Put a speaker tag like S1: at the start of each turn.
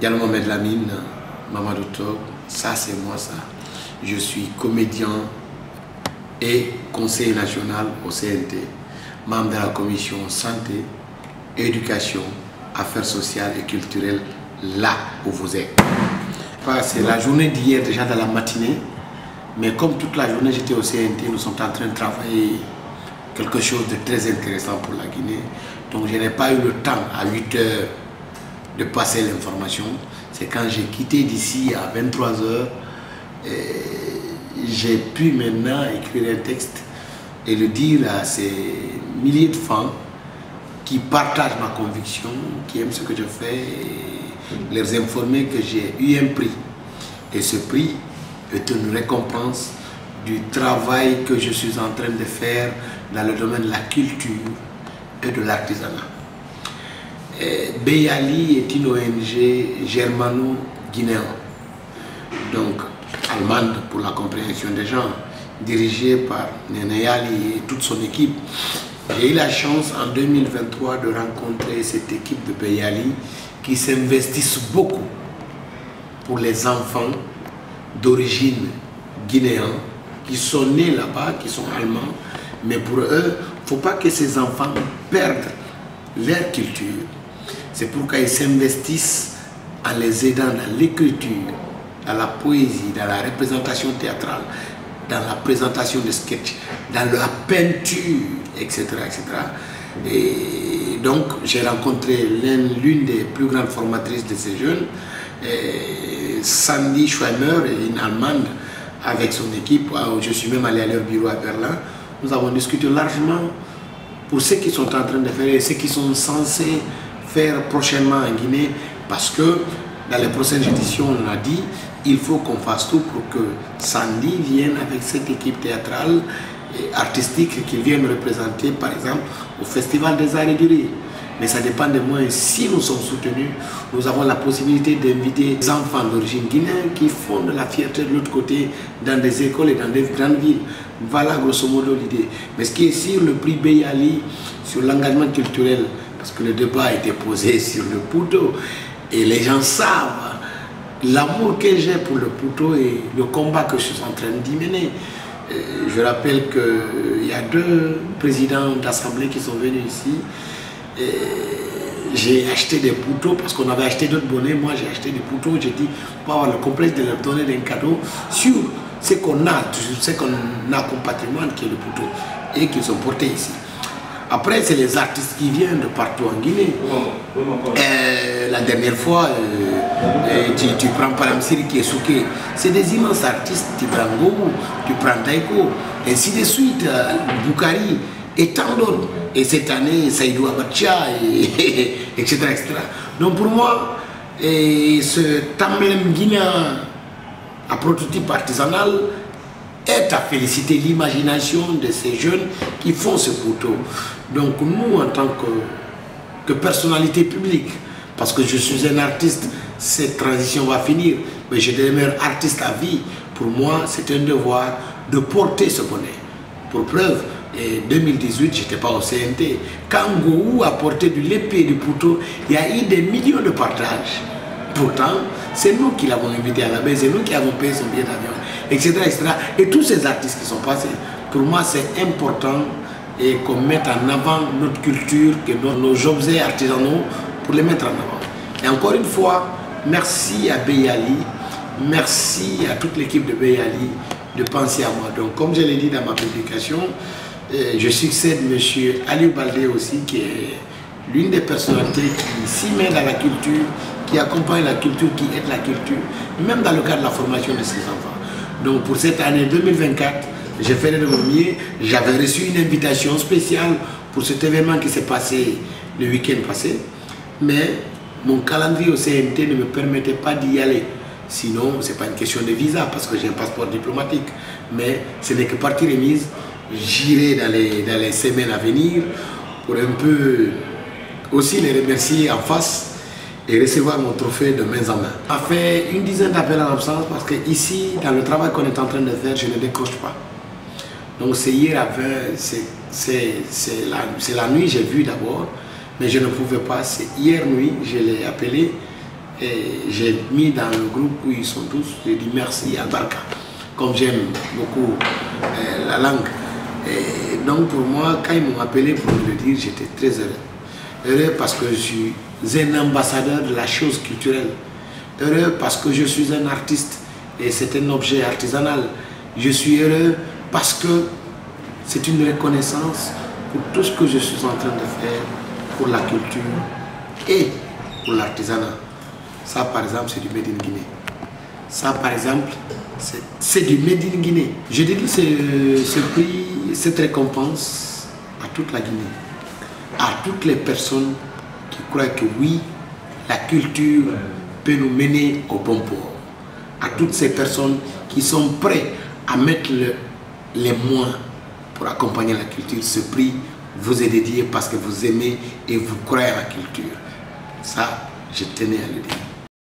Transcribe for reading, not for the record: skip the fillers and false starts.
S1: Diallo Mohamed Lamine, Mamadou Top, ça c'est moi ça. Je suis comédien et conseiller national au CNT, membre de la commission santé, éducation, affaires sociales et culturelles, là où vous êtes. C'est la journée d'hier déjà dans la matinée, mais comme toute la journée j'étais au CNT, nous sommes en train de travailler quelque chose de très intéressant pour la Guinée. Donc je n'ai pas eu le temps à 8 heures de passer l'information. C'est quand j'ai quitté d'ici à 23 heures, j'ai pu maintenant écrire un texte et le dire à ces milliers de fans qui partagent ma conviction, qui aiment ce que je fais, et les informer que j'ai eu un prix. Et ce prix est une récompense du travail que je suis en train de faire dans le domaine de la culture et de l'artisanat. Beyali est une ONG germano-guinéenne, donc allemande pour la compréhension des gens, dirigée par Neneyali et toute son équipe. J'ai eu la chance en 2023 de rencontrer cette équipe de Beyali qui s'investissent beaucoup pour les enfants d'origine guinéenne qui sont nés là-bas, qui sont allemands, mais pour eux, il ne faut pas que ces enfants perdent leur culture. C'est pourquoi ils s'investissent en les aidant dans l'écriture, dans la poésie, dans la représentation théâtrale, dans la présentation de sketchs, dans la peinture, etc. etc. Et donc, j'ai rencontré l'une des plus grandes formatrices de ces jeunes, Sandy Schweimer, une Allemande, avec son équipe. Je suis même allé à leur bureau à Berlin. Nous avons discuté largement pour ce qu'ils sont en train de faire et ce qu'ils sont censés faire prochainement en Guinée, parce que dans les prochaines éditions, on a dit il faut qu'on fasse tout pour que Sandy vienne avec cette équipe théâtrale et artistique qu'il vienne représenter, par exemple, au Festival des Arts et du Rire. Mais ça dépend de moi. Si nous sommes soutenus, nous avons la possibilité d'inviter des enfants d'origine guinéenne qui font de la fierté de l'autre côté dans des écoles et dans des grandes villes. Voilà grosso modo l'idée. Mais ce qui est sûr, le prix Beyali sur l'engagement culturel, parce que le débat a été posé sur le Pouto, et les gens savent l'amour que j'ai pour le Pouto et le combat que je suis en train d'y mener. Je rappelle qu'il y a 2 présidents d'assemblée qui sont venus ici. J'ai acheté des Poutos parce qu'on avait acheté d'autres bonnets. Moi j'ai acheté des Poutos. J'ai dit pour avoir le complexe de leur donner un cadeau sur ce qu'on a, comme patrimoine qui est le Pouto et qu'ils ont porté ici. Après, c'est les artistes qui viennent de partout en Guinée. La dernière fois, tu prends par exemple Siri Kiesuke, c'est des immenses artistes. Tu prends Gomu, tu prends Taiko, ainsi de suite, Boukari et tant d'autres. Et cette année, Saïdou Abacha, etc., etc. Donc pour moi, ce emblème guinéen à prototype artisanal est à féliciter l'imagination de ces jeunes qui font ce Pouto. Donc nous, en tant que personnalité publique, parce que je suis un artiste, cette transition va finir, mais je demeure artiste à vie. Pour moi, c'est un devoir de porter ce bonnet. Pour preuve, en 2018, je n'étais pas au CNT. Quand Ngou a porté du lépée du Pouto, il y a eu des millions de partages. Pourtant, c'est nous qui l'avons invité à la baisse, c'est nous qui avons payé son billet d'avion, etc., etc. Et tous ces artistes qui sont passés, pour moi, c'est important qu'on mette en avant notre culture, que nos objets artisanaux, pour les mettre en avant. Et encore une fois, merci à Beyali, merci à toute l'équipe de Beyali de penser à moi. Donc, comme je l'ai dit dans ma publication, je succède M. Ali Baldé aussi, qui est l'une des personnalités qui s'y met dans la culture, qui accompagne la culture, qui aide la culture, même dans le cadre de la formation de ses enfants. Donc pour cette année 2024, j'ai fait de mon mieux. J'avais reçu une invitation spéciale pour cet événement qui s'est passé le week-end passé, mais mon calendrier au CNT ne me permettait pas d'y aller. Sinon, ce n'est pas une question de visa, parce que j'ai un passeport diplomatique, mais ce n'est que partie remise. J'irai dans les semaines à venir pour un peu aussi les remercier en face et recevoir mon trophée de main en main. On a fait une dizaine d'appels en absence parce que ici, dans le travail qu'on est en train de faire, je ne décroche pas. Donc c'est hier à 20, c'est la nuit, j'ai vu d'abord, mais je ne pouvais pas. C'est hier nuit, je l'ai appelé Et j'ai mis dans le groupe où ils sont tous, j'ai dit merci à Barca, comme j'aime beaucoup la langue. Et donc pour moi, quand ils m'ont appelé pour me le dire, j'étais très heureux. Heureux parce que je suis un ambassadeur de la chose culturelle. Heureux parce que je suis un artiste et c'est un objet artisanal. Je suis heureux parce que c'est une reconnaissance pour tout ce que je suis en train de faire pour la culture et pour l'artisanat. Ça, par exemple, c'est du Made in Guinée. Ça, par exemple, c'est du Made in Guinée. Je dédie ce prix, cette récompense à toute la Guinée, à toutes les personnes qui croient que oui, la culture peut nous mener au bon port. À toutes ces personnes qui sont prêtes à mettre les moyens pour accompagner la culture. Ce prix vous est dédié parce que vous aimez et vous croyez à la culture. Ça, je tenais à le dire.